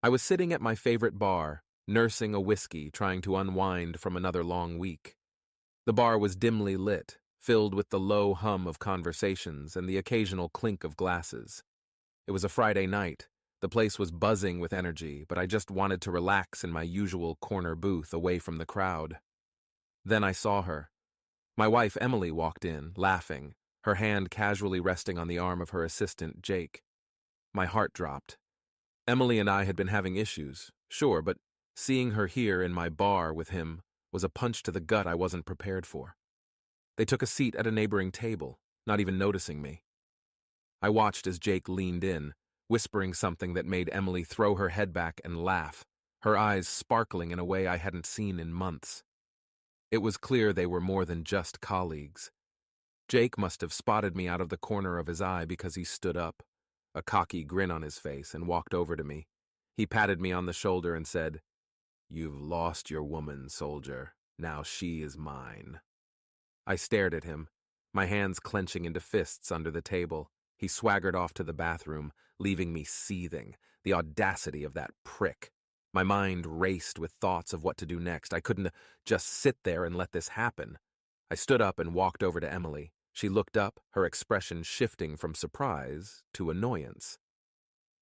I was sitting at my favorite bar, nursing a whiskey, trying to unwind from another long week. The bar was dimly lit, filled with the low hum of conversations and the occasional clink of glasses. It was a Friday night. The place was buzzing with energy, but I just wanted to relax in my usual corner booth away from the crowd. Then I saw her. My wife Emily walked in, laughing, her hand casually resting on the arm of her assistant, Jake. My heart dropped. Emily and I had been having issues, sure, but seeing her here in my bar with him was a punch to the gut I wasn't prepared for. They took a seat at a neighboring table, not even noticing me. I watched as Jake leaned in, whispering something that made Emily throw her head back and laugh, her eyes sparkling in a way I hadn't seen in months. It was clear they were more than just colleagues. Jake must have spotted me out of the corner of his eye because he stood up, a cocky grin on his face, and walked over to me. He patted me on the shoulder and said, "You've lost your woman, soldier. Now she is mine." I stared at him, my hands clenching into fists under the table. He swaggered off to the bathroom, leaving me seething, the audacity of that prick. My mind raced with thoughts of what to do next. I couldn't just sit there and let this happen. I stood up and walked over to Emily. She looked up, her expression shifting from surprise to annoyance.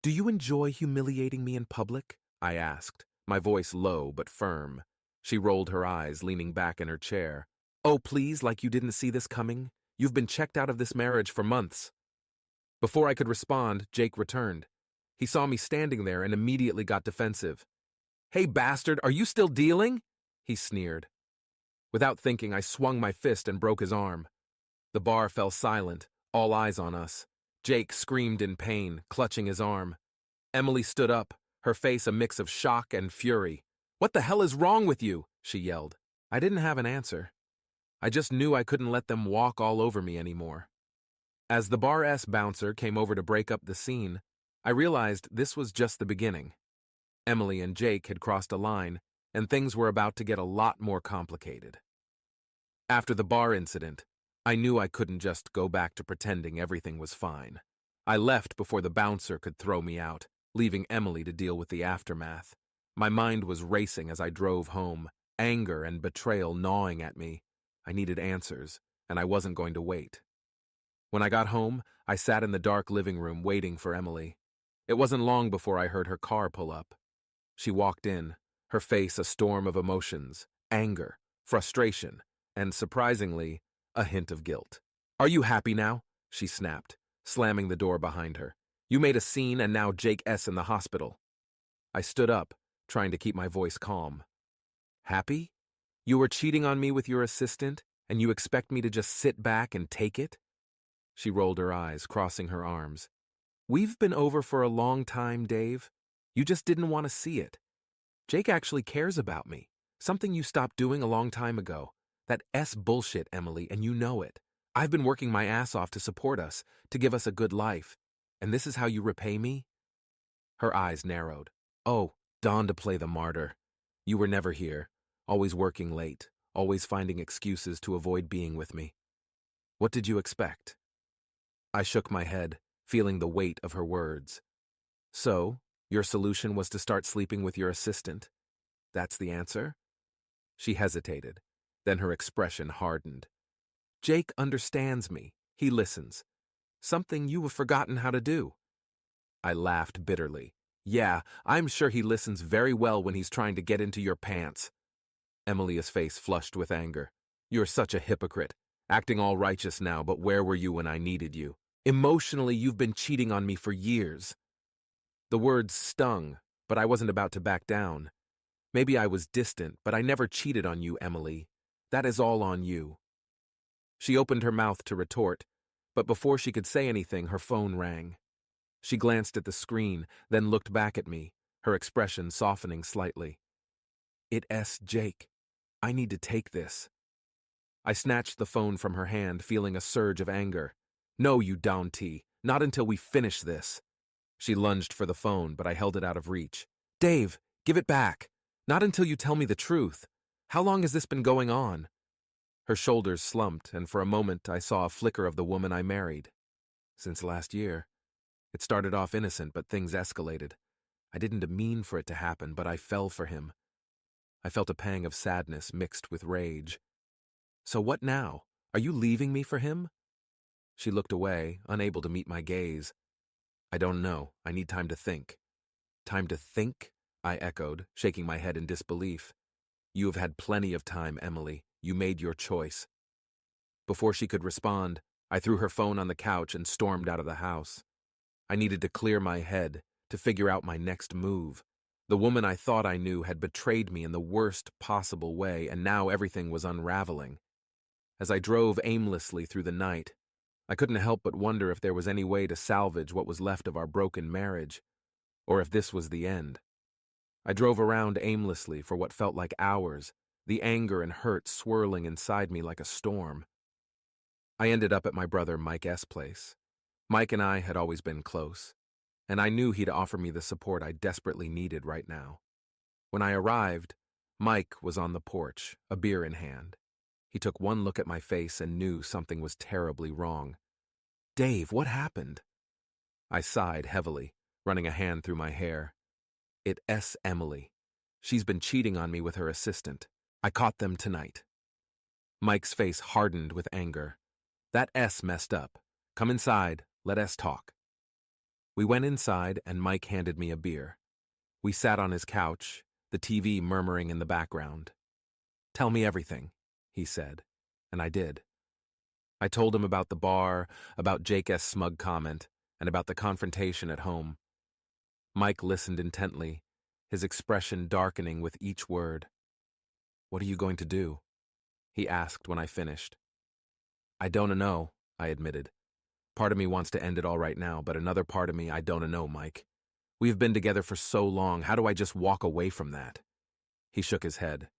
"Do you enjoy humiliating me in public?" I asked, my voice low but firm. She rolled her eyes, leaning back in her chair. "Oh, please, like you didn't see this coming? You've been checked out of this marriage for months." Before I could respond, Jake returned. He saw me standing there and immediately got defensive. "Hey, bastard, are you still dealing?" he sneered. Without thinking, I swung my fist and broke his arm. The bar fell silent, all eyes on us. Jake screamed in pain, clutching his arm. Emily stood up, her face a mix of shock and fury. "What the hell is wrong with you?" she yelled. I didn't have an answer. I just knew I couldn't let them walk all over me anymore. As the bar's bouncer came over to break up the scene, I realized this was just the beginning. Emily and Jake had crossed a line, and things were about to get a lot more complicated. After the bar incident, I knew I couldn't just go back to pretending everything was fine. I left before the bouncer could throw me out, leaving Emily to deal with the aftermath. My mind was racing as I drove home, anger and betrayal gnawing at me. I needed answers, and I wasn't going to wait. When I got home, I sat in the dark living room waiting for Emily. It wasn't long before I heard her car pull up. She walked in, her face a storm of emotions, anger, frustration, and surprisingly, a hint of guilt. "Are you happy now?" she snapped, slamming the door behind her. "You made a scene and now Jake S. in the hospital." I stood up, trying to keep my voice calm. "Happy? You were cheating on me with your assistant, and you expect me to just sit back and take it?" She rolled her eyes, crossing her arms. "We've been over for a long time, Dave. You just didn't want to see it. Jake actually cares about me, something you stopped doing a long time ago. That S bullshit, Emily, and you know it. I've been working my ass off to support us, to give us a good life. And this is how you repay me?" Her eyes narrowed. "Oh, dawn to play the martyr. You were never here, always working late, always finding excuses to avoid being with me. What did you expect?" I shook my head, feeling the weight of her words. "So, your solution was to start sleeping with your assistant? That's the answer?" She hesitated, then her expression hardened. "Jake understands me. He listens. Something you have forgotten how to do." I laughed bitterly. "Yeah, I'm sure he listens very well when he's trying to get into your pants." Emilia's face flushed with anger. "You're such a hypocrite, acting all righteous now, but where were you when I needed you? Emotionally, you've been cheating on me for years." The words stung, but I wasn't about to back down. "Maybe I was distant, but I never cheated on you, Emily. That is all on you." She opened her mouth to retort, but before she could say anything, her phone rang. She glanced at the screen, then looked back at me, her expression softening slightly. "It's Jake. I need to take this." I snatched the phone from her hand, feeling a surge of anger. "No, you Downty, not until we finish this." She lunged for the phone, but I held it out of reach. "Dave, give it back. Not until you tell me the truth. How long has this been going on?" Her shoulders slumped, and for a moment I saw a flicker of the woman I married. "Since last year. It started off innocent, but things escalated. I didn't mean for it to happen, but I fell for him. I felt a pang of sadness mixed with rage. So what now? Are you leaving me for him? She looked away, unable to meet my gaze. I don't know. I need time to think. Time to think? I echoed, shaking my head in disbelief. You have had plenty of time, Emily. You made your choice. Before she could respond, I threw her phone on the couch and stormed out of the house. I needed to clear my head, to figure out my next move. The woman I thought I knew had betrayed me in the worst possible way, and now everything was unraveling. As I drove aimlessly through the night, I couldn't help but wonder if there was any way to salvage what was left of our broken marriage, or if this was the end. I drove around aimlessly for what felt like hours, the anger and hurt swirling inside me like a storm. I ended up at my brother Mike's place. Mike and I had always been close, and I knew he'd offer me the support I desperately needed right now. When I arrived, Mike was on the porch, a beer in hand. He took one look at my face and knew something was terribly wrong. "Dave, what happened?" I sighed heavily, running a hand through my hair. It's Emily. She's been cheating on me with her assistant. I caught them tonight. Mike's face hardened with anger. That S messed up. Come inside, let us talk. We went inside and Mike handed me a beer. We sat on his couch, the TV murmuring in the background. "Tell me everything," he said, and I did. I told him about the bar, about Jake's smug comment, and about the confrontation at home. Mike listened intently, his expression darkening with each word. "What are you going to do?" he asked when I finished. "I don't know," I admitted. "Part of me wants to end it all right now, but another part of me, I don't know, Mike. We've been together for so long, how do I just walk away from that?" He shook his head.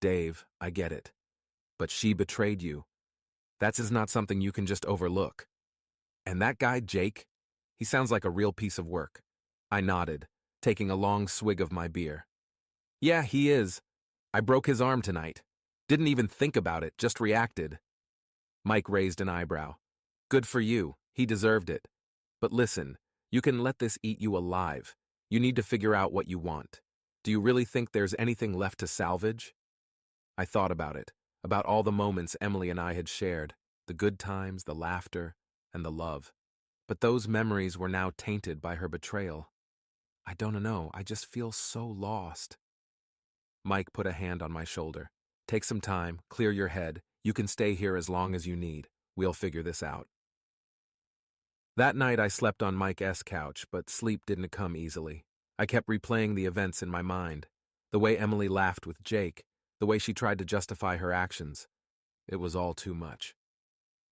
"Dave, I get it. But she betrayed you. That is not something you can just overlook. And that guy, Jake, he sounds like a real piece of work." I nodded, taking a long swig of my beer. "Yeah, he is. I broke his arm tonight. Didn't even think about it, just reacted." Mike raised an eyebrow. "Good for you. He deserved it. But listen, you can let this eat you alive. You need to figure out what you want. Do you really think there's anything left to salvage?" I thought about it, about all the moments Emily and I had shared, the good times, the laughter, and the love. But those memories were now tainted by her betrayal. I don't know, I just feel so lost. Mike put a hand on my shoulder. "Take some time, clear your head. You can stay here as long as you need. We'll figure this out." That night I slept on Mike's couch, but sleep didn't come easily. I kept replaying the events in my mind. The way Emily laughed with Jake, the way she tried to justify her actions. It was all too much.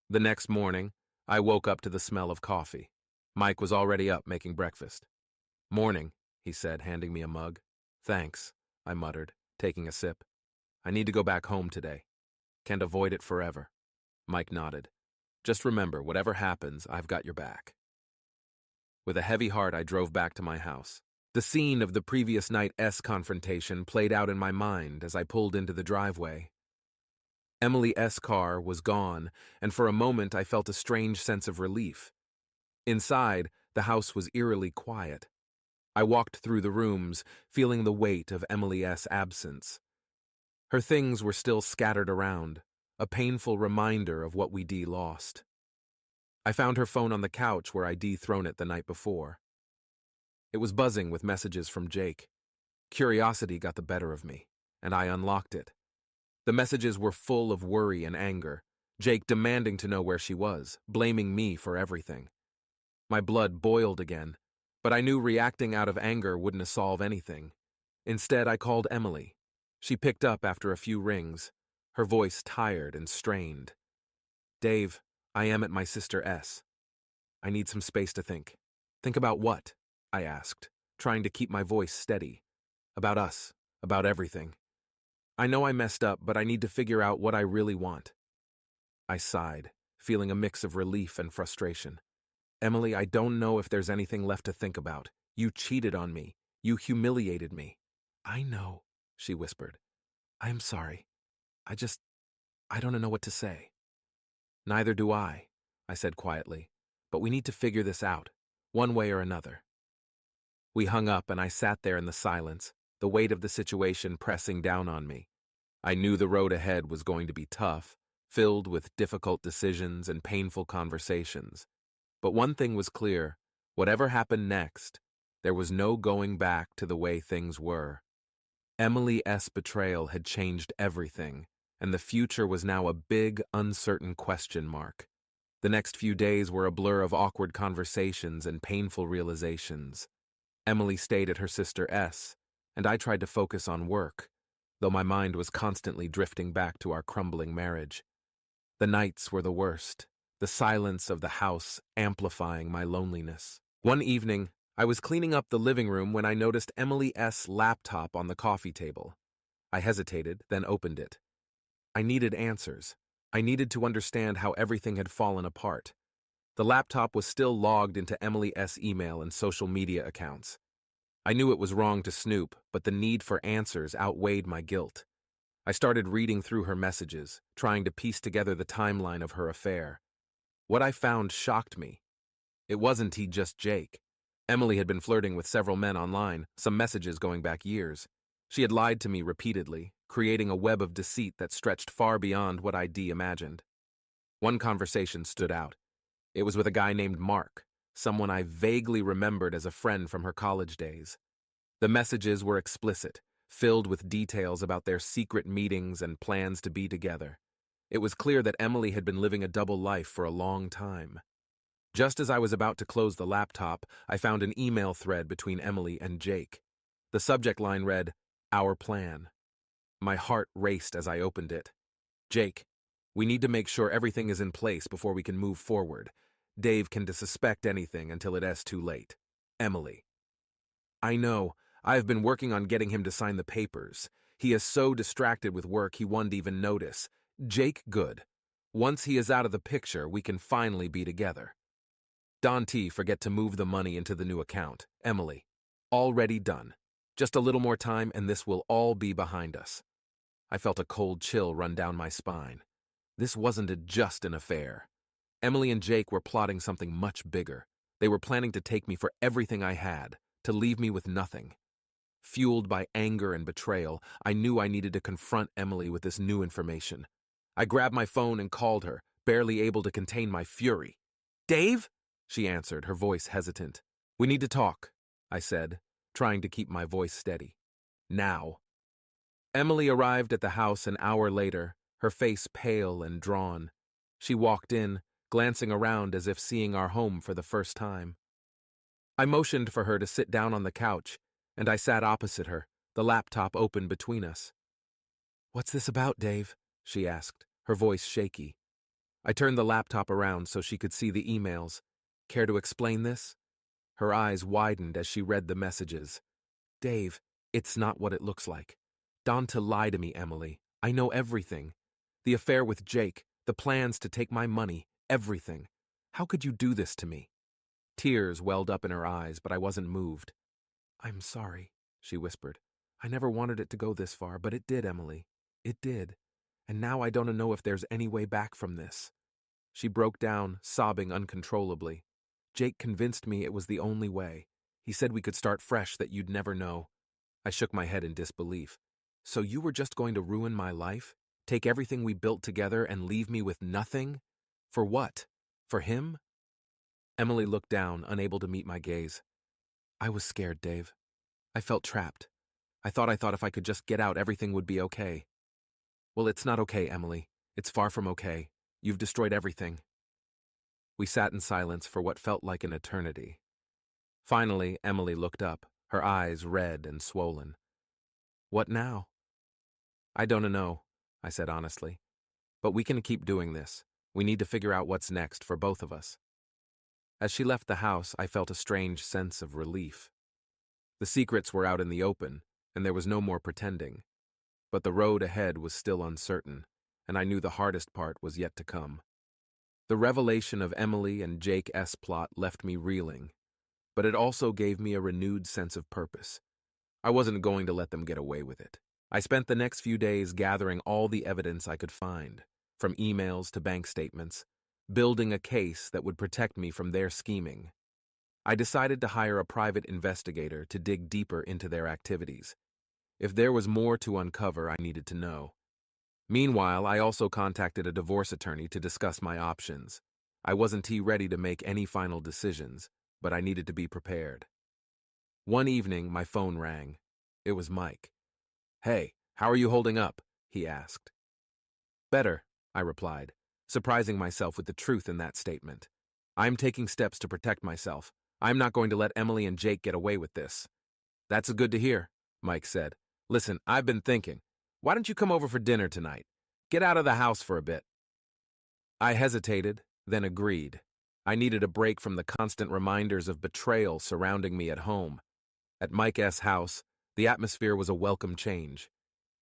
The next morning, I woke up to the smell of coffee. Mike was already up making breakfast. "Morning," he said, handing me a mug. "Thanks," I muttered, taking a sip. "I need to go back home today. Can't avoid it forever." Mike nodded. "Just remember, whatever happens, I've got your back." With a heavy heart, I drove back to my house. The scene of the previous night's confrontation played out in my mind as I pulled into the driveway. Emily's car was gone, and for a moment I felt a strange sense of relief. Inside, the house was eerily quiet. I walked through the rooms, feeling the weight of Emily's absence. Her things were still scattered around, a painful reminder of what we'd lost. I found her phone on the couch where I'd thrown it the night before. It was buzzing with messages from Jake. Curiosity got the better of me, and I unlocked it. The messages were full of worry and anger, Jake demanding to know where she was, blaming me for everything. My blood boiled again, but I knew reacting out of anger wouldn't solve anything. Instead, I called Emily. She picked up after a few rings, her voice tired and strained. "Dave, I am at my sister S. I need some space to think." "Think about what?" I asked, trying to keep my voice steady. "About us, about everything. I know I messed up, but I need to figure out what I really want." I sighed, feeling a mix of relief and frustration. "Emily, I don't know if there's anything left to think about. You cheated on me. You humiliated me." "I know," she whispered. "I'm sorry. I don't know what to say." "Neither do I said quietly. "But we need to figure this out, one way or another." We hung up and I sat there in the silence, the weight of the situation pressing down on me. I knew the road ahead was going to be tough, filled with difficult decisions and painful conversations. But one thing was clear: whatever happened next, there was no going back to the way things were. Emily's betrayal had changed everything, and the future was now a big, uncertain question mark. The next few days were a blur of awkward conversations and painful realizations. Emily stayed at her sister S, and I tried to focus on work, though my mind was constantly drifting back to our crumbling marriage. The nights were the worst, the silence of the house amplifying my loneliness. One evening, I was cleaning up the living room when I noticed Emily's laptop on the coffee table. I hesitated, then opened it. I needed answers. I needed to understand how everything had fallen apart. The laptop was still logged into Emily's email and social media accounts. I knew it was wrong to snoop, but the need for answers outweighed my guilt. I started reading through her messages, trying to piece together the timeline of her affair. What I found shocked me. It wasn't just Jake. Emily had been flirting with several men online, some messages going back years. She had lied to me repeatedly, creating a web of deceit that stretched far beyond what I'd imagined. One conversation stood out. It was with a guy named Mark, someone I vaguely remembered as a friend from her college days. The messages were explicit, filled with details about their secret meetings and plans to be together. It was clear that Emily had been living a double life for a long time. Just as I was about to close the laptop, I found an email thread between Emily and Jake. The subject line read, "Our plan." My heart raced as I opened it. "Jake, we need to make sure everything is in place before we can move forward. Dave can suspect anything until it is too late. Emily." I know. I've been working on getting him to sign the papers. He is so distracted with work he won't even notice. Jake, good. Once he is out of the picture, we can finally be together. Don't forget to move the money into the new account. Emily. Already done. Just a little more time and this will all be behind us. I felt a cold chill run down my spine. This wasn't just an affair. Emily and Jake were plotting something much bigger. They were planning to take me for everything I had, to leave me with nothing. Fueled by anger and betrayal, I knew I needed to confront Emily with this new information. I grabbed my phone and called her, barely able to contain my fury. "Dave?" she answered, her voice hesitant. "We need to talk," I said, trying to keep my voice steady. "Now." Emily arrived at the house an hour later, her face pale and drawn. She walked in, glancing around as if seeing our home for the first time. I motioned for her to sit down on the couch, and I sat opposite her, the laptop open between us. "What's this about, Dave?" she asked, her voice shaky. I turned the laptop around so she could see the emails. "Care to explain this?" Her eyes widened as she read the messages. "Dave, it's not what it looks like. Don't lie to me, Emily. I know everything. The affair with Jake, the plans to take my money, everything. How could you do this to me?" Tears welled up in her eyes, but I wasn't moved. "I'm sorry," she whispered. "I never wanted it to go this far, but it did, Emily. It did. And now I don't know if there's any way back from this." She broke down, sobbing uncontrollably. "Jake convinced me it was the only way. He said we could start fresh, that you'd never know." I shook my head in disbelief. "So you were just going to ruin my life? Take everything we built together and leave me with nothing? For what? For him?" Emily looked down, unable to meet my gaze. "I was scared, Dave. I felt trapped. I thought if I could just get out, everything would be okay." "Well, it's not okay, Emily. It's far from okay. You've destroyed everything." We sat in silence for what felt like an eternity. Finally, Emily looked up, her eyes red and swollen. "What now?" "I don't know," I said honestly. "But we can keep doing this. We need to figure out what's next for both of us." As she left the house, I felt a strange sense of relief. The secrets were out in the open, and there was no more pretending. But the road ahead was still uncertain, and I knew the hardest part was yet to come. The revelation of Emily and Jake's plot left me reeling, but it also gave me a renewed sense of purpose. I wasn't going to let them get away with it. I spent the next few days gathering all the evidence I could find, from emails to bank statements, building a case that would protect me from their scheming. I decided to hire a private investigator to dig deeper into their activities. If there was more to uncover, I needed to know. Meanwhile, I also contacted a divorce attorney to discuss my options. I wasn't ready to make any final decisions, but I needed to be prepared. One evening, my phone rang. It was Mike. "Hey, how are you holding up?" he asked. "Better," I replied, surprising myself with the truth in that statement. "I'm taking steps to protect myself. I'm not going to let Emily and Jake get away with this." "That's good to hear," Mike said. "Listen, I've been thinking. Why don't you come over for dinner tonight? Get out of the house for a bit." I hesitated, then agreed. I needed a break from the constant reminders of betrayal surrounding me at home. At Mike's house, the atmosphere was a welcome change.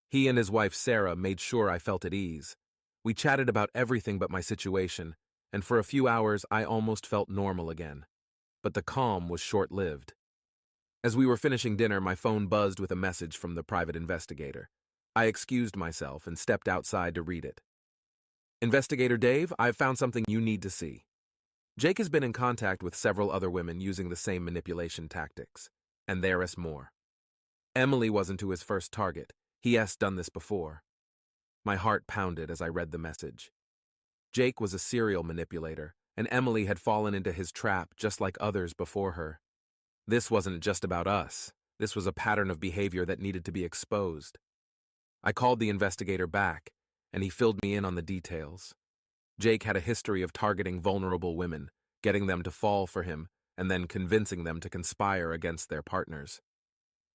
He and his wife Sarah made sure I felt at ease. We chatted about everything but my situation, and for a few hours I almost felt normal again. But the calm was short-lived. As we were finishing dinner, my phone buzzed with a message from the private investigator. I excused myself and stepped outside to read it. "Investigator Dave, I've found something you need to see. Jake has been in contact with several other women using the same manipulation tactics, and there is more. Emily wasn't to his first target. He has done this before." My heart pounded as I read the message. Jake was a serial manipulator, and Emily had fallen into his trap just like others before her. This wasn't just about us. This was a pattern of behavior that needed to be exposed. I called the investigator back, and he filled me in on the details. Jake had a history of targeting vulnerable women, getting them to fall for him, and then convincing them to conspire against their partners.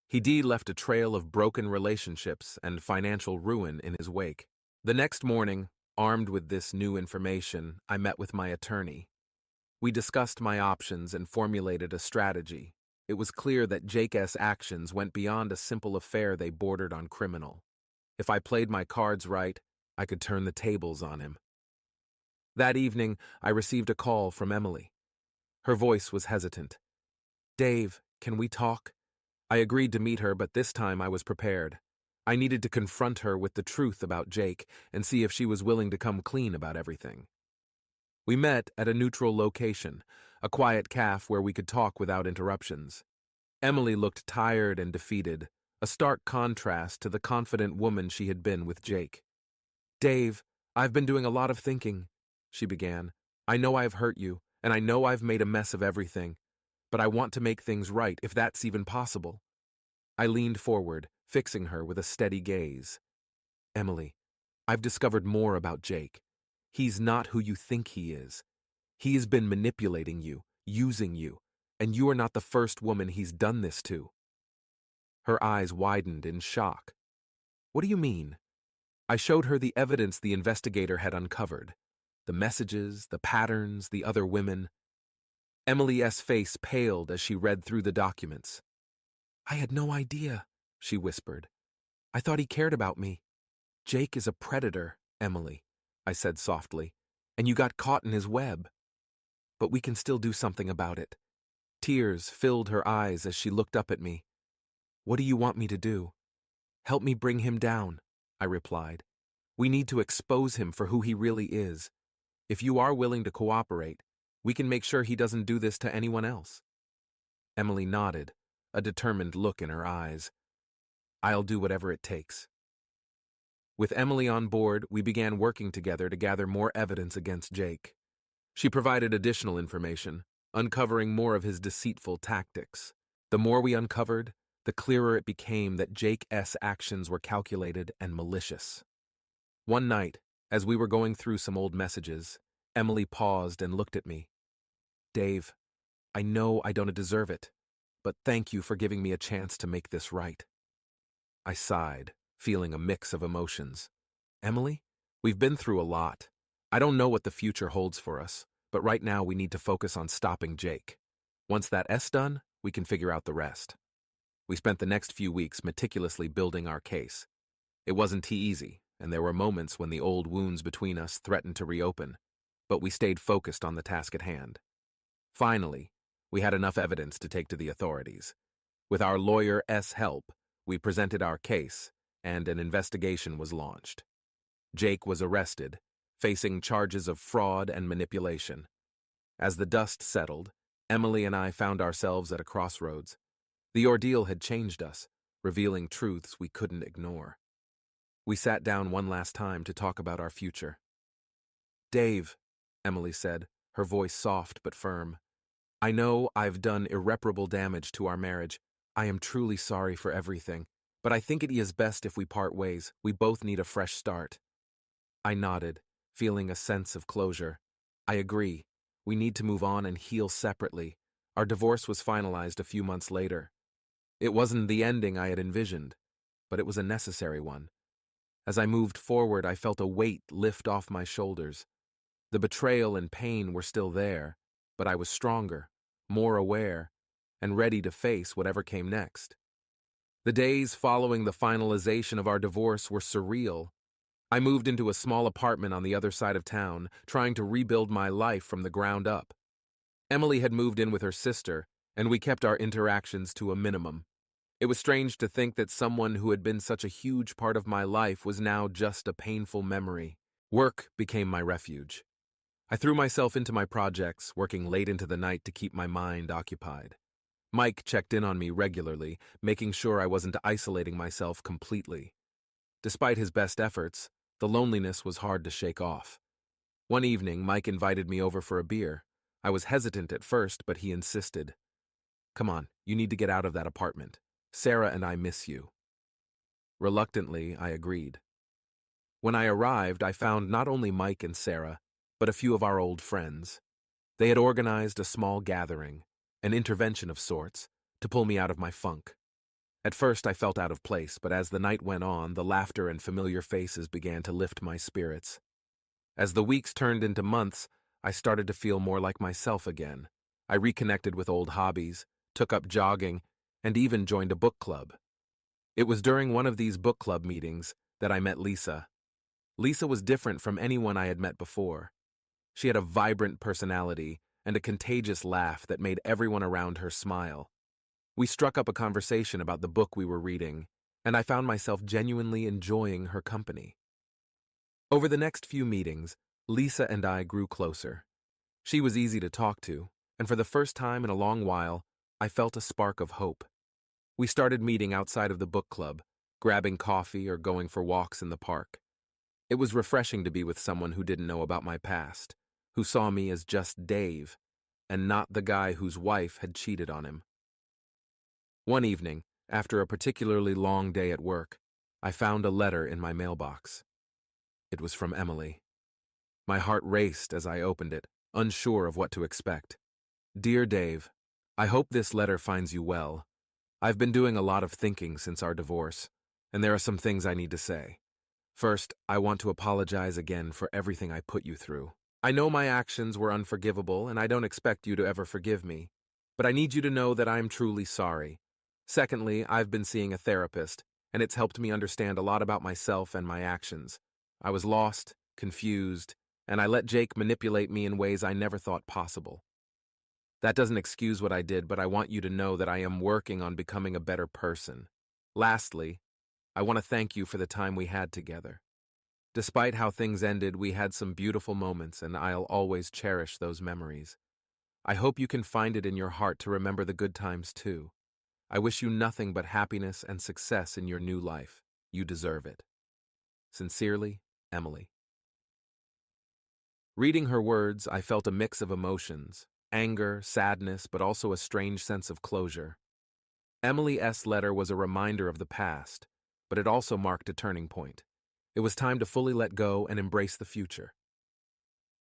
He left a trail of broken relationships and financial ruin in his wake. The next morning, armed with this new information, I met with my attorney. We discussed my options and formulated a strategy. It was clear that Jake's actions went beyond a simple affair; they bordered on criminal. If I played my cards right, I could turn the tables on him. That evening, I received a call from Emily. Her voice was hesitant. "Dave, can we talk?" I agreed to meet her, but this time I was prepared. I needed to confront her with the truth about Jake and see if she was willing to come clean about everything. We met at a neutral location, a quiet cafe where we could talk without interruptions. Emily looked tired and defeated, a stark contrast to the confident woman she had been with Jake. "Dave, I've been doing a lot of thinking," she began. "I know I've hurt you, and I know I've made a mess of everything, but I want to make things right, if that's even possible." I leaned forward, fixing her with a steady gaze. "Emily, I've discovered more about Jake. He's not who you think he is. He has been manipulating you, using you, and you are not the first woman he's done this to." Her eyes widened in shock. "What do you mean?" I showed her the evidence the investigator had uncovered. The messages, the patterns, the other women. Emily's face paled as she read through the documents. "I had no idea," she whispered. "I thought he cared about me." "Jake is a predator, Emily," I said softly, "and you got caught in his web. But we can still do something about it." Tears filled her eyes as she looked up at me. "What do you want me to do?" "Help me bring him down," I replied. "We need to expose him for who he really is. If you are willing to cooperate, we can make sure he doesn't do this to anyone else." Emily nodded, a determined look in her eyes. "I'll do whatever it takes." With Emily on board, we began working together to gather more evidence against Jake. She provided additional information, uncovering more of his deceitful tactics. The more we uncovered, the clearer it became that Jake's actions were calculated and malicious. One night, as we were going through some old messages, Emily paused and looked at me. "Dave, I know I don't deserve it, but thank you for giving me a chance to make this right." I sighed, feeling a mix of emotions. "Emily, we've been through a lot. I don't know what the future holds for us, but right now we need to focus on stopping Jake. Once that's done, we can figure out the rest." We spent the next few weeks meticulously building our case. It wasn't easy, and there were moments when the old wounds between us threatened to reopen, but we stayed focused on the task at hand. Finally, we had enough evidence to take to the authorities. With our lawyer's help, we presented our case, and an investigation was launched. Jake was arrested, facing charges of fraud and manipulation. As the dust settled, Emily and I found ourselves at a crossroads. The ordeal had changed us, revealing truths we couldn't ignore. We sat down one last time to talk about our future. "Dave," Emily said, her voice soft but firm, "I know I've done irreparable damage to our marriage. I am truly sorry for everything, but I think it is best if we part ways. We both need a fresh start." I nodded, feeling a sense of closure. "I agree. We need to move on and heal separately." Our divorce was finalized a few months later. It wasn't the ending I had envisioned, but it was a necessary one. As I moved forward, I felt a weight lift off my shoulders. The betrayal and pain were still there, but I was stronger, more aware, and ready to face whatever came next. The days following the finalization of our divorce were surreal. I moved into a small apartment on the other side of town, trying to rebuild my life from the ground up. Emily had moved in with her sister, and we kept our interactions to a minimum. It was strange to think that someone who had been such a huge part of my life was now just a painful memory. Work became my refuge. I threw myself into my projects, working late into the night to keep my mind occupied. Mike checked in on me regularly, making sure I wasn't isolating myself completely. Despite his best efforts, the loneliness was hard to shake off. One evening, Mike invited me over for a beer. I was hesitant at first, but he insisted. "Come on, you need to get out of that apartment. Sarah and I miss you." Reluctantly, I agreed. When I arrived, I found not only Mike and Sarah, but a few of our old friends. They had organized a small gathering, an intervention of sorts, to pull me out of my funk. At first I felt out of place, but as the night went on, the laughter and familiar faces began to lift my spirits. As the weeks turned into months, I started to feel more like myself again. I reconnected with old hobbies, took up jogging, and even joined a book club. It was during one of these book club meetings that I met Lisa. Lisa was different from anyone I had met before. She had a vibrant personality and a contagious laugh that made everyone around her smile. We struck up a conversation about the book we were reading, and I found myself genuinely enjoying her company. Over the next few meetings, Lisa and I grew closer. She was easy to talk to, and for the first time in a long while, I felt a spark of hope. We started meeting outside of the book club, grabbing coffee or going for walks in the park. It was refreshing to be with someone who didn't know about my past, who saw me as just Dave, and not the guy whose wife had cheated on him. One evening, after a particularly long day at work, I found a letter in my mailbox. It was from Emily. My heart raced as I opened it, unsure of what to expect. "Dear Dave, I hope this letter finds you well. I've been doing a lot of thinking since our divorce, and there are some things I need to say. First, I want to apologize again for everything I put you through. I know my actions were unforgivable, and I don't expect you to ever forgive me, but I need you to know that I'm truly sorry. Secondly, I've been seeing a therapist, and it's helped me understand a lot about myself and my actions. I was lost, confused, and I let Jake manipulate me in ways I never thought possible. That doesn't excuse what I did, but I want you to know that I am working on becoming a better person. Lastly, I want to thank you for the time we had together. Despite how things ended, we had some beautiful moments, and I'll always cherish those memories. I hope you can find it in your heart to remember the good times too. I wish you nothing but happiness and success in your new life. You deserve it. Sincerely, Emily." Reading her words, I felt a mix of emotions, anger, sadness, but also a strange sense of closure. Emily's letter was a reminder of the past, but it also marked a turning point. It was time to fully let go and embrace the future.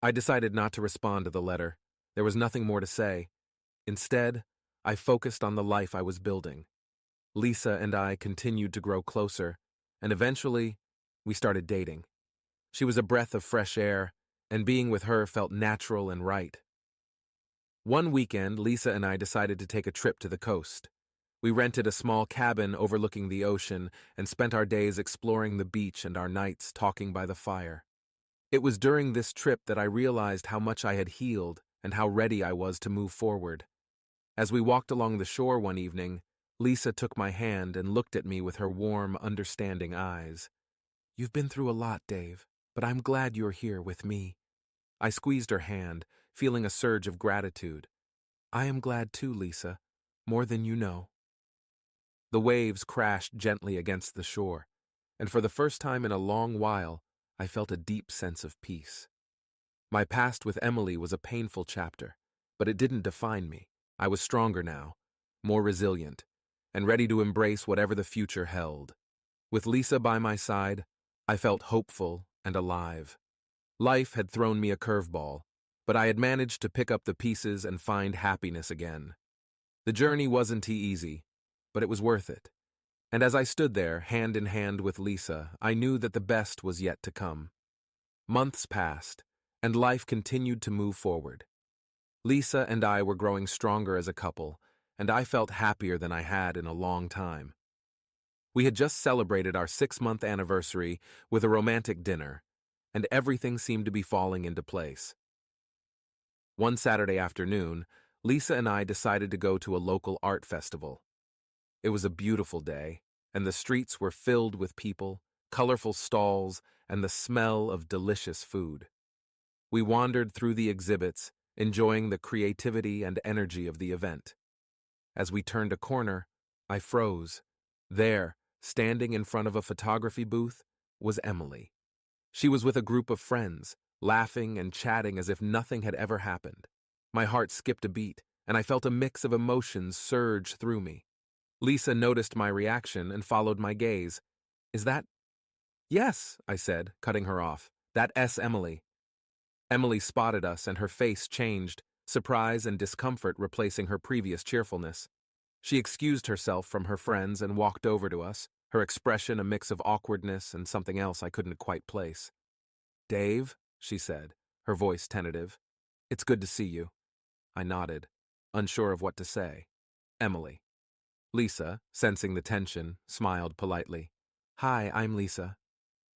I decided not to respond to the letter. There was nothing more to say. Instead, I focused on the life I was building. Lisa and I continued to grow closer, and eventually, we started dating. She was a breath of fresh air, and being with her felt natural and right. One weekend, Lisa and I decided to take a trip to the coast. We rented a small cabin overlooking the ocean and spent our days exploring the beach and our nights talking by the fire. It was during this trip that I realized how much I had healed and how ready I was to move forward. As we walked along the shore one evening, Lisa took my hand and looked at me with her warm, understanding eyes. "You've been through a lot, Dave, but I'm glad you're here with me." I squeezed her hand, feeling a surge of gratitude. I am glad too, Lisa, more than you know. The waves crashed gently against the shore, and for the first time in a long while, I felt a deep sense of peace. My past with Emily was a painful chapter, but it didn't define me. I was stronger now, more resilient, and ready to embrace whatever the future held. With Lisa by my side, I felt hopeful and alive. Life had thrown me a curveball, but I had managed to pick up the pieces and find happiness again. The journey wasn't easy, but it was worth it. And as I stood there, hand in hand with Lisa, I knew that the best was yet to come. Months passed, and life continued to move forward. Lisa and I were growing stronger as a couple, and I felt happier than I had in a long time. We had just celebrated our 6-month anniversary with a romantic dinner, and everything seemed to be falling into place. One Saturday afternoon, Lisa and I decided to go to a local art festival. It was a beautiful day, and the streets were filled with people, colorful stalls, and the smell of delicious food. We wandered through the exhibits, enjoying the creativity and energy of the event. As we turned a corner, I froze. There, standing in front of a photography booth, was Emily. She was with a group of friends, laughing and chatting as if nothing had ever happened. My heart skipped a beat, and I felt a mix of emotions surge through me. Lisa noticed my reaction and followed my gaze. "Is that—" "Yes," I said, cutting her off. "That's Emily." Emily spotted us, and her face changed, surprise and discomfort replacing her previous cheerfulness. She excused herself from her friends and walked over to us, her expression a mix of awkwardness and something else I couldn't quite place. "Dave," she said, her voice tentative. "It's good to see you." I nodded, unsure of what to say. "Emily." Lisa, sensing the tension, smiled politely. "Hi, I'm Lisa."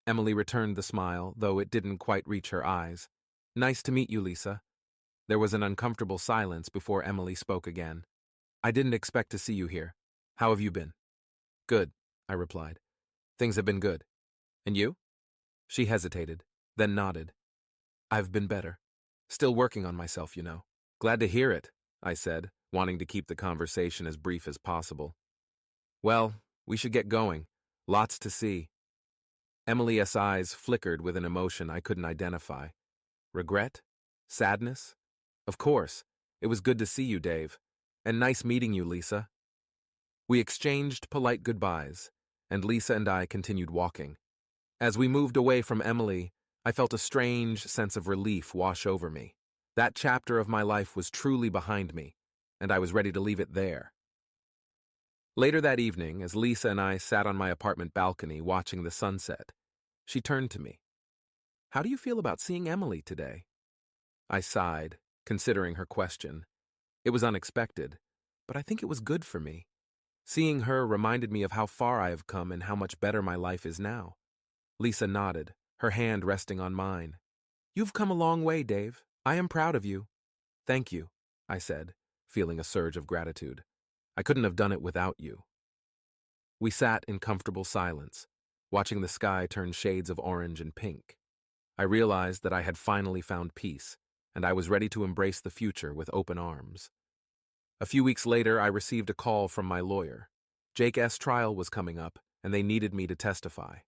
Emily returned the smile, though it didn't quite reach her eyes. "Nice to meet you, Lisa." There was an uncomfortable silence before Emily spoke again. "I didn't expect to see you here. How have you been?" "Good," I replied. "Things have been good. And you?" She hesitated, then nodded. "I've been better. Still working on myself, you know." "Glad to hear it," I said, wanting to keep the conversation as brief as possible. "Well, we should get going. Lots to see." Emily's eyes flickered with an emotion I couldn't identify. Regret? Sadness? Of course. It was good to see you, Dave. And nice meeting you, Lisa. We exchanged polite goodbyes, and Lisa and I continued walking. As we moved away from Emily, I felt a strange sense of relief wash over me. That chapter of my life was truly behind me, and I was ready to leave it there. Later that evening, as Lisa and I sat on my apartment balcony watching the sunset, she turned to me. "How do you feel about seeing Emily today?" I sighed, considering her question. It was unexpected, but I think it was good for me. Seeing her reminded me of how far I have come and how much better my life is now. Lisa nodded, her hand resting on mine. "You've come a long way, Dave. I am proud of you." "Thank you," I said, feeling a surge of gratitude. "I couldn't have done it without you." We sat in comfortable silence, watching the sky turn shades of orange and pink. I realized that I had finally found peace, and I was ready to embrace the future with open arms. A few weeks later, I received a call from my lawyer. Jake's trial was coming up, and they needed me to testify.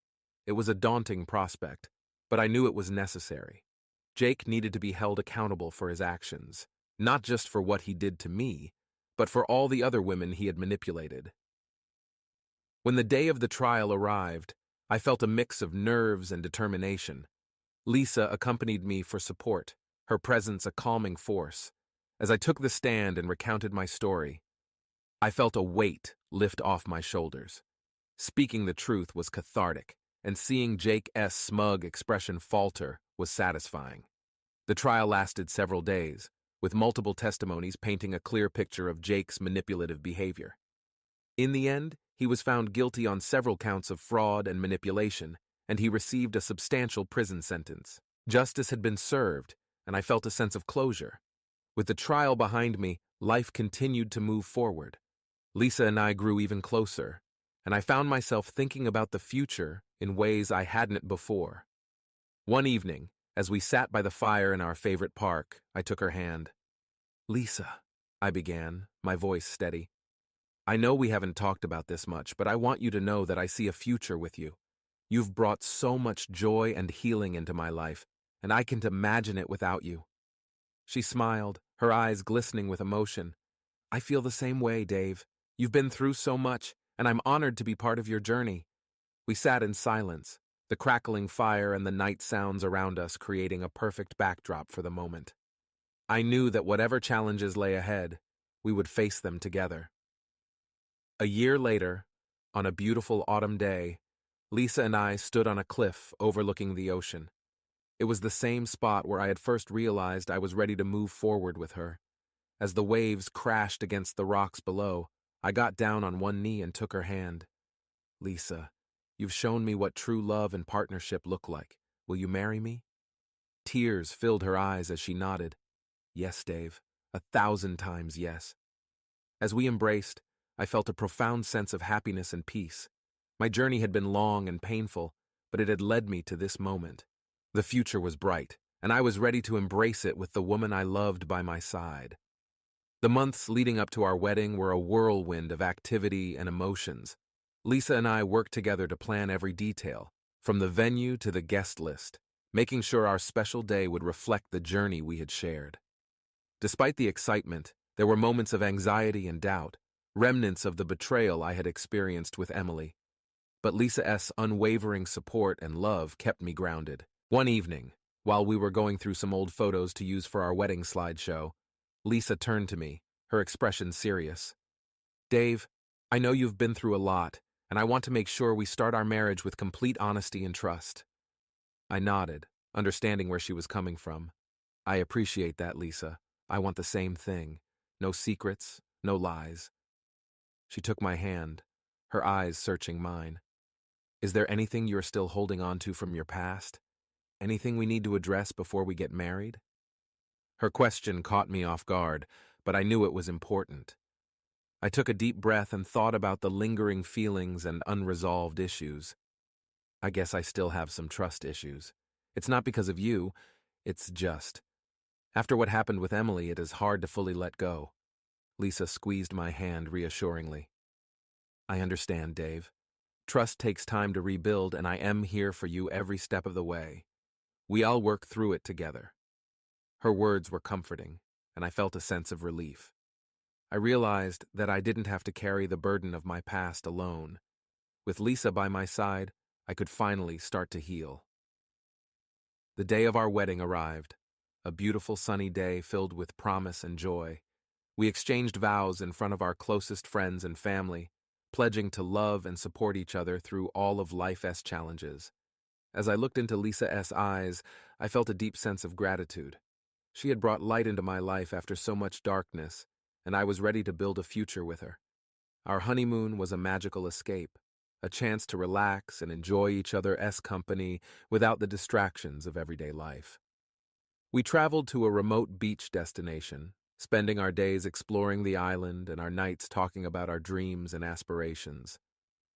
It was a daunting prospect, but I knew it was necessary. Jake needed to be held accountable for his actions, not just for what he did to me, but for all the other women he had manipulated. When the day of the trial arrived, I felt a mix of nerves and determination. Lisa accompanied me for support, her presence a calming force. As I took the stand and recounted my story, I felt a weight lift off my shoulders. Speaking the truth was cathartic, and seeing Jake's smug expression falter was satisfying. The trial lasted several days, with multiple testimonies painting a clear picture of Jake's manipulative behavior. In the end, he was found guilty on several counts of fraud and manipulation, and he received a substantial prison sentence. Justice had been served, and I felt a sense of closure. With the trial behind me, life continued to move forward. Lisa and I grew even closer, and I found myself thinking about the future in ways I hadn't before. One evening, as we sat by the fire in our favorite park, I took her hand. "Lisa," I began, my voice steady. I know we haven't talked about this much, but I want you to know that I see a future with you. You've brought so much joy and healing into my life, and I can't imagine it without you. She smiled, her eyes glistening with emotion. I feel the same way, Dave. You've been through so much, and I'm honored to be part of your journey. We sat in silence, the crackling fire and the night sounds around us creating a perfect backdrop for the moment. I knew that whatever challenges lay ahead, we would face them together. A year later, on a beautiful autumn day, Lisa and I stood on a cliff overlooking the ocean. It was the same spot where I had first realized I was ready to move forward with her. As the waves crashed against the rocks below, I got down on one knee and took her hand. Lisa, you've shown me what true love and partnership look like. Will you marry me? Tears filled her eyes as she nodded. Yes, Dave, 1,000 times yes. As we embraced, I felt a profound sense of happiness and peace. My journey had been long and painful, but it had led me to this moment. The future was bright, and I was ready to embrace it with the woman I loved by my side. The months leading up to our wedding were a whirlwind of activity and emotions. Lisa and I worked together to plan every detail, from the venue to the guest list, making sure our special day would reflect the journey we had shared. Despite the excitement, there were moments of anxiety and doubt, remnants of the betrayal I had experienced with Emily. But Lisa's unwavering support and love kept me grounded. One evening, while we were going through some old photos to use for our wedding slideshow, Lisa turned to me, her expression serious. Dave, I know you've been through a lot, and I want to make sure we start our marriage with complete honesty and trust. I nodded, understanding where she was coming from. I appreciate that, Lisa. I want the same thing. No secrets, no lies. She took my hand, her eyes searching mine. Is there anything you're still holding on to from your past? Anything we need to address before we get married? Her question caught me off guard, but I knew it was important. I took a deep breath and thought about the lingering feelings and unresolved issues. I guess I still have some trust issues. It's not because of you, it's just. After what happened with Emily, it is hard to fully let go. Lisa squeezed my hand reassuringly. I understand, Dave. Trust takes time to rebuild, and I am here for you every step of the way. We all work through it together. Her words were comforting, and I felt a sense of relief. I realized that I didn't have to carry the burden of my past alone. With Lisa by my side, I could finally start to heal. The day of our wedding arrived, a beautiful sunny day filled with promise and joy. We exchanged vows in front of our closest friends and family, pledging to love and support each other through all of life's challenges. As I looked into Lisa's eyes, I felt a deep sense of gratitude. She had brought light into my life after so much darkness, and I was ready to build a future with her. Our honeymoon was a magical escape, a chance to relax and enjoy each other's company without the distractions of everyday life. We traveled to a remote beach destination, spending our days exploring the island and our nights talking about our dreams and aspirations.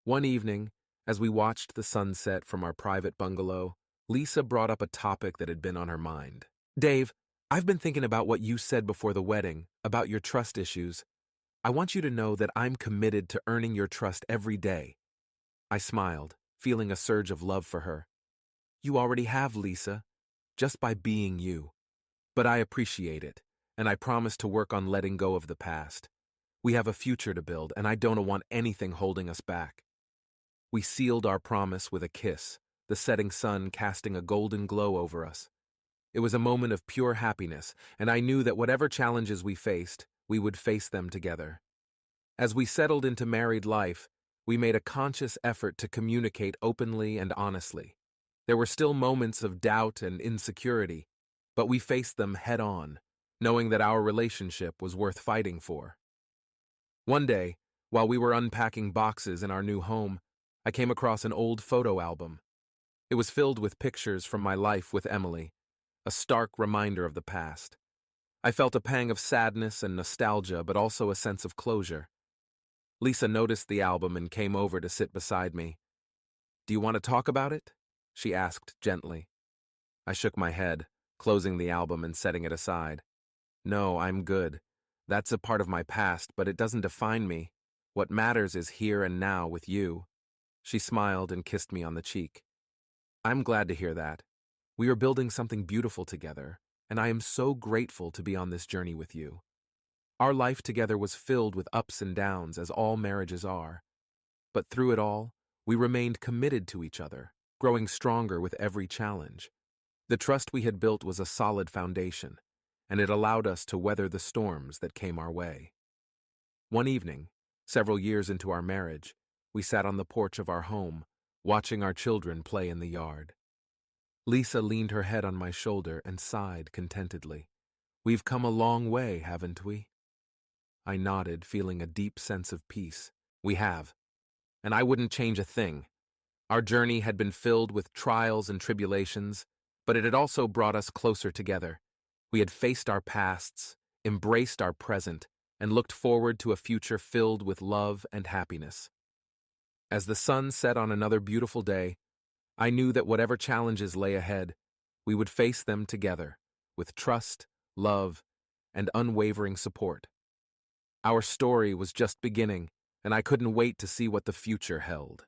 One evening, as we watched the sunset from our private bungalow, Lisa brought up a topic that had been on her mind. Dave, I've been thinking about what you said before the wedding, about your trust issues. I want you to know that I'm committed to earning your trust every day. I smiled, feeling a surge of love for her. You already have, Lisa, just by being you. But I appreciate it, and I promise to work on letting go of the past. We have a future to build, and I don't want anything holding us back. We sealed our promise with a kiss, the setting sun casting a golden glow over us. It was a moment of pure happiness, and I knew that whatever challenges we faced, we would face them together. As we settled into married life, we made a conscious effort to communicate openly and honestly. There were still moments of doubt and insecurity, but we faced them head-on, knowing that our relationship was worth fighting for. One day, while we were unpacking boxes in our new home, I came across an old photo album. It was filled with pictures from my life with Emily, a stark reminder of the past. I felt a pang of sadness and nostalgia, but also a sense of closure. Lisa noticed the album and came over to sit beside me. Do you want to talk about it? She asked gently. I shook my head, closing the album and setting it aside. No, I'm good. That's a part of my past, but it doesn't define me. What matters is here and now with you. She smiled and kissed me on the cheek. I'm glad to hear that. We are building something beautiful together, and I am so grateful to be on this journey with you. Our life together was filled with ups and downs, as all marriages are. But through it all, we remained committed to each other, growing stronger with every challenge. The trust we had built was a solid foundation, and it allowed us to weather the storms that came our way. One evening, several years into our marriage, we sat on the porch of our home, watching our children play in the yard. Lisa leaned her head on my shoulder and sighed contentedly. We've come a long way, haven't we? I nodded, feeling a deep sense of peace. We have. And I wouldn't change a thing. Our journey had been filled with trials and tribulations, but it had also brought us closer together. We had faced our pasts, embraced our present, and looked forward to a future filled with love and happiness. As the sun set on another beautiful day, I knew that whatever challenges lay ahead, we would face them together, with trust, love, and unwavering support. Our story was just beginning, and I couldn't wait to see what the future held.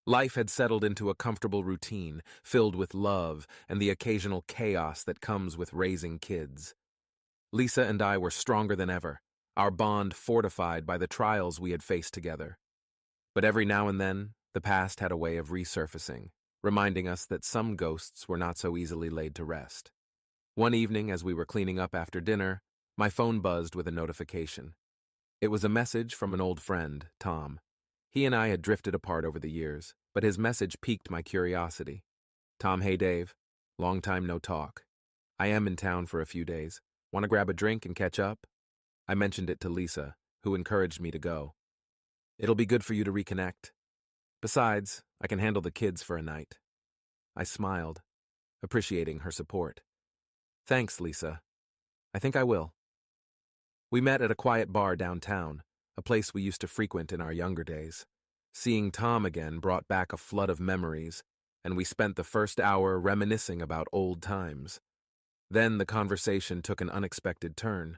Life had settled into a comfortable routine, filled with love and the occasional chaos that comes with raising kids. Lisa and I were stronger than ever, our bond fortified by the trials we had faced together. But every now and then, the past had a way of resurfacing, reminding us that some ghosts were not so easily laid to rest. One evening, as we were cleaning up after dinner, my phone buzzed with a notification. It was a message from an old friend, Tom. He and I had drifted apart over the years, but his message piqued my curiosity. Tom, hey Dave. Long time no talk. I am in town for a few days. Want to grab a drink and catch up? I mentioned it to Lisa, who encouraged me to go. It'll be good for you to reconnect. Besides, I can handle the kids for a night. I smiled, appreciating her support. Thanks, Lisa. I think I will. We met at a quiet bar downtown, a place we used to frequent in our younger days. Seeing Tom again brought back a flood of memories, and we spent the first hour reminiscing about old times. Then the conversation took an unexpected turn.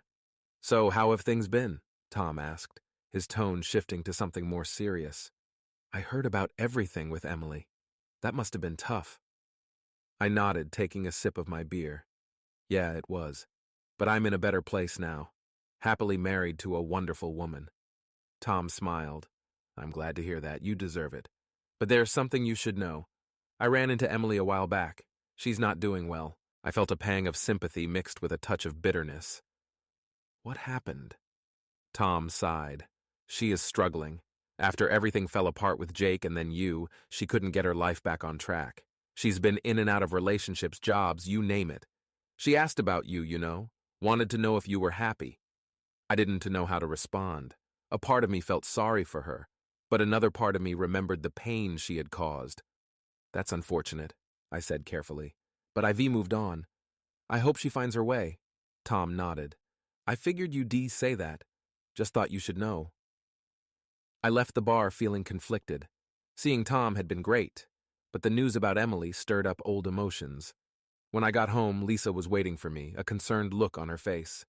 So, how have things been? Tom asked, his tone shifting to something more serious. I heard about everything with Emily. That must have been tough. I nodded, taking a sip of my beer. Yeah, it was. But I'm in a better place now, happily married to a wonderful woman. Tom smiled. I'm glad to hear that. You deserve it. But there's something you should know. I ran into Emily a while back. She's not doing well. I felt a pang of sympathy mixed with a touch of bitterness. What happened? Tom sighed. She is struggling. After everything fell apart with Jake and then you, she couldn't get her life back on track. She's been in and out of relationships, jobs, you name it. She asked about you, wanted to know if you were happy. I didn't know how to respond. A part of me felt sorry for her, but another part of me remembered the pain she had caused. That's unfortunate, I said carefully, but I've moved on. I hope she finds her way. Tom nodded. I figured you'd say that. Just thought you should know. I left the bar feeling conflicted. Seeing Tom had been great, but the news about Emily stirred up old emotions. When I got home, Lisa was waiting for me, a concerned look on her face.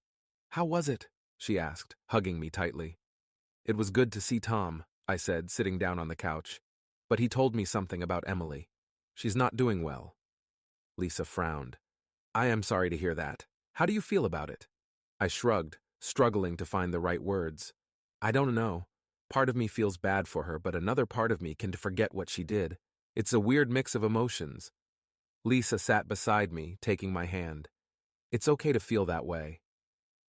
How was it? She asked, hugging me tightly. It was good to see Tom, I said, sitting down on the couch. But he told me something about Emily. She's not doing well. Lisa frowned. I am sorry to hear that. How do you feel about it? I shrugged, struggling to find the right words. I don't know. Part of me feels bad for her, but another part of me can forget what she did. It's a weird mix of emotions. Lisa sat beside me, taking my hand. It's okay to feel that way.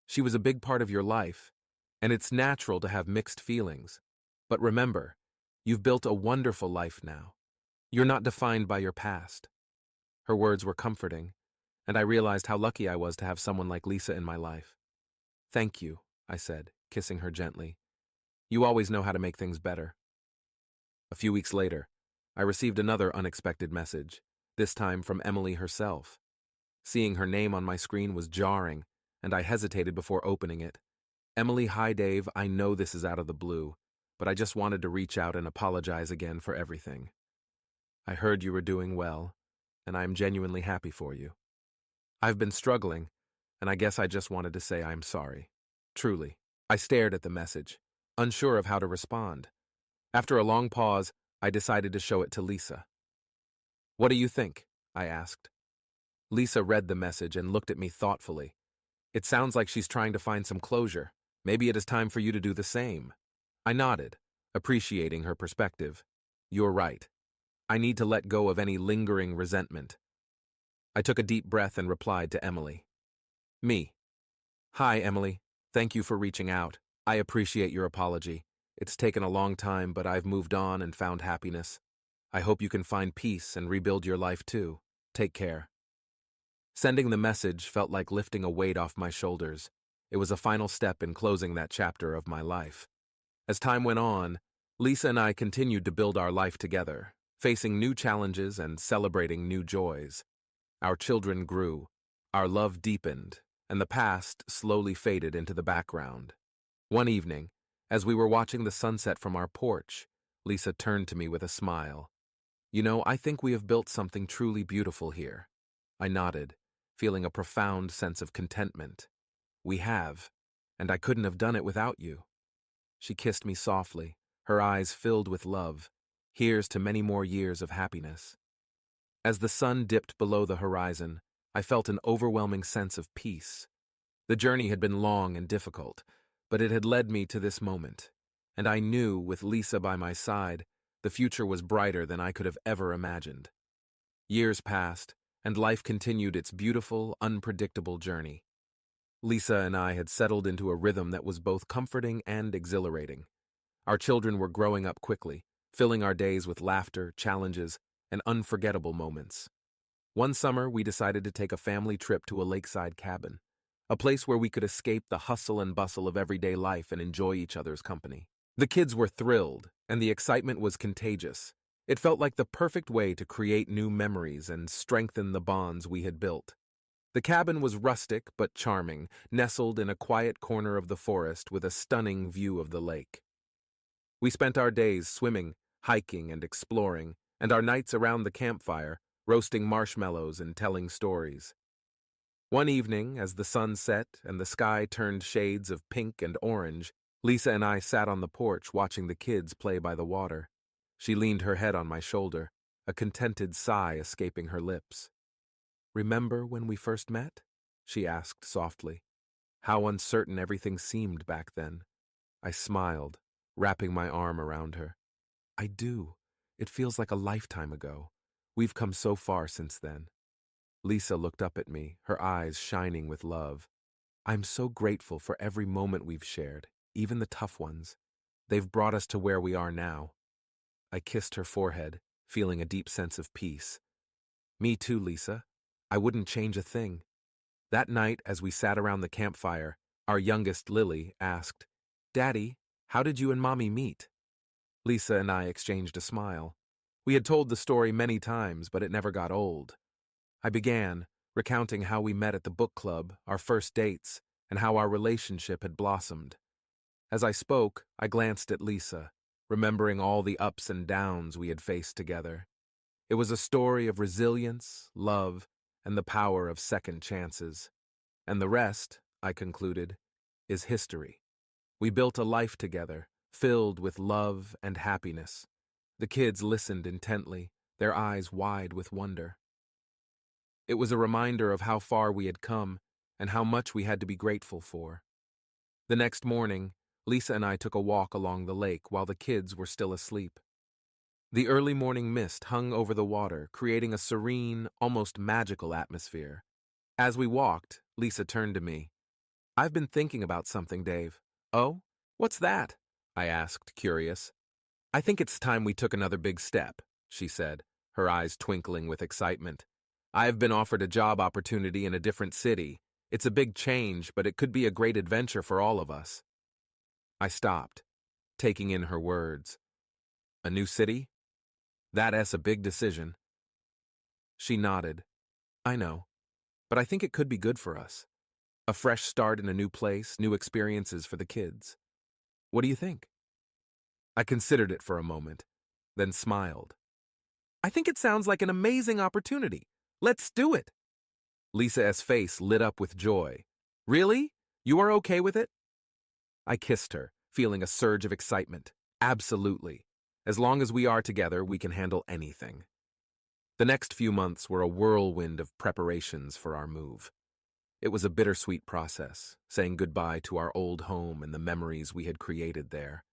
She was a big part of your life, and it's natural to have mixed feelings. But remember, you've built a wonderful life now. You're not defined by your past. Her words were comforting, and I realized how lucky I was to have someone like Lisa in my life. Thank you, I said, kissing her gently. You always know how to make things better. A few weeks later, I received another unexpected message, this time from Emily herself. Seeing her name on my screen was jarring, and I hesitated before opening it. Emily, hi Dave, I know this is out of the blue, but I just wanted to reach out and apologize again for everything. I heard you were doing well, and I am genuinely happy for you. I've been struggling, and I guess I just wanted to say I'm sorry. truly. I stared at the message, unsure of how to respond. After a long pause, I decided to show it to Lisa. "What do you think?" I asked. Lisa read the message and looked at me thoughtfully. "It sounds like she's trying to find some closure. Maybe it is time for you to do the same." I nodded, appreciating her perspective. "You're right. I need to let go of any lingering resentment." I took a deep breath and replied to Emily. Me. "Hi, Emily. Thank you for reaching out. I appreciate your apology. It's taken a long time, but I've moved on and found happiness. I hope you can find peace and rebuild your life too. Take care." Sending the message felt like lifting a weight off my shoulders. It was a final step in closing that chapter of my life. As time went on, Lisa and I continued to build our life together, facing new challenges and celebrating new joys. Our children grew, our love deepened, and the past slowly faded into the background. One evening, as we were watching the sunset from our porch, Lisa turned to me with a smile. "You know, I think we have built something truly beautiful here." I nodded, feeling a profound sense of contentment. "We have, and I couldn't have done it without you." She kissed me softly, her eyes filled with love. "Here's to many more years of happiness." As the sun dipped below the horizon, I felt an overwhelming sense of peace. The journey had been long and difficult, but it had led me to this moment, and I knew, with Lisa by my side, the future was brighter than I could have ever imagined. Years passed, and life continued its beautiful, unpredictable journey. Lisa and I had settled into a rhythm that was both comforting and exhilarating. Our children were growing up quickly, filling our days with laughter, challenges, and unforgettable moments. One summer, we decided to take a family trip to a lakeside cabin, a place where we could escape the hustle and bustle of everyday life and enjoy each other's company. The kids were thrilled, and the excitement was contagious. It felt like the perfect way to create new memories and strengthen the bonds we had built. The cabin was rustic but charming, nestled in a quiet corner of the forest with a stunning view of the lake. We spent our days swimming, hiking, and exploring, and our nights around the campfire, roasting marshmallows and telling stories. One evening, as the sun set and the sky turned shades of pink and orange, Lisa and I sat on the porch watching the kids play by the water. She leaned her head on my shoulder, a contented sigh escaping her lips. "Remember when we first met?" she asked softly. "How uncertain everything seemed back then." I smiled, wrapping my arm around her. "I do. It feels like a lifetime ago. We've come so far since then." Lisa looked up at me, her eyes shining with love. "I'm so grateful for every moment we've shared, even the tough ones. They've brought us to where we are now." I kissed her forehead, feeling a deep sense of peace. "Me too, Lisa. I wouldn't change a thing." That night, as we sat around the campfire, our youngest, Lily, asked, "Daddy, how did you and Mommy meet?" Lisa and I exchanged a smile. We had told the story many times, but it never got old. I began, recounting how we met at the book club, our first dates, and how our relationship had blossomed. As I spoke, I glanced at Lisa, remembering all the ups and downs we had faced together. It was a story of resilience, love, and the power of second chances. And the rest, I concluded, is history. We built a life together, filled with love and happiness. The kids listened intently, their eyes wide with wonder. It was a reminder of how far we had come and how much we had to be grateful for. The next morning, Lisa and I took a walk along the lake while the kids were still asleep. The early morning mist hung over the water, creating a serene, almost magical atmosphere. As we walked, Lisa turned to me. "I've been thinking about something, Dave." "Oh? What's that?" I asked, curious. "I think it's time we took another big step," she said, her eyes twinkling with excitement. "I have been offered a job opportunity in a different city. It's a big change, but it could be a great adventure for all of us." I stopped, taking in her words. "A new city? That's a big decision." She nodded. "I know, but I think it could be good for us. A fresh start in a new place, new experiences for the kids. What do you think?" I considered it for a moment, then smiled. "I think it sounds like an amazing opportunity. Let's do it." Lisa's face lit up with joy. "Really? You are okay with it?" I kissed her, feeling a surge of excitement. Absolutely. As long as we are together, we can handle anything. The next few months were a whirlwind of preparations for our move. It was a bittersweet process, saying goodbye to our old home and the memories we had created there.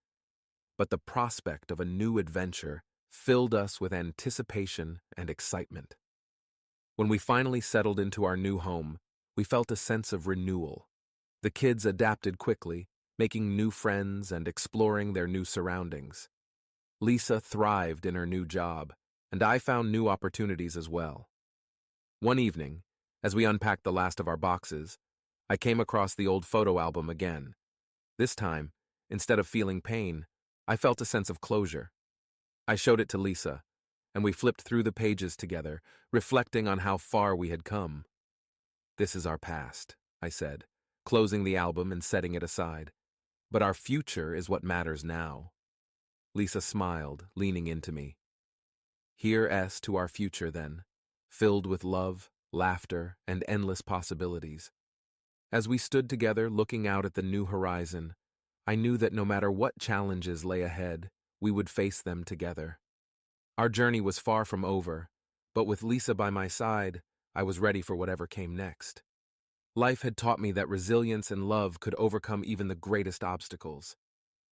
But the prospect of a new adventure filled us with anticipation and excitement. When we finally settled into our new home, we felt a sense of renewal. The kids adapted quickly, making new friends and exploring their new surroundings. Lisa thrived in her new job, and I found new opportunities as well. One evening, as we unpacked the last of our boxes, I came across the old photo album again. This time, instead of feeling pain, I felt a sense of closure. I showed it to Lisa, and we flipped through the pages together, reflecting on how far we had come. "This is our past," I said, closing the album and setting it aside. "But our future is what matters now." Lisa smiled, leaning into me. "Here's to our future, then, filled with love, laughter, and endless possibilities." As we stood together looking out at the new horizon, I knew that no matter what challenges lay ahead, we would face them together. Our journey was far from over, but with Lisa by my side, I was ready for whatever came next. Life had taught me that resilience and love could overcome even the greatest obstacles.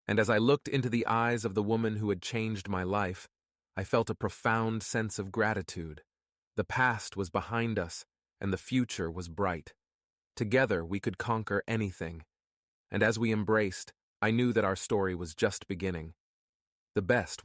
And as I looked into the eyes of the woman who had changed my life, I felt a profound sense of gratitude. The past was behind us, and the future was bright. Together we could conquer anything. And as we embraced, I knew that our story was just beginning. The best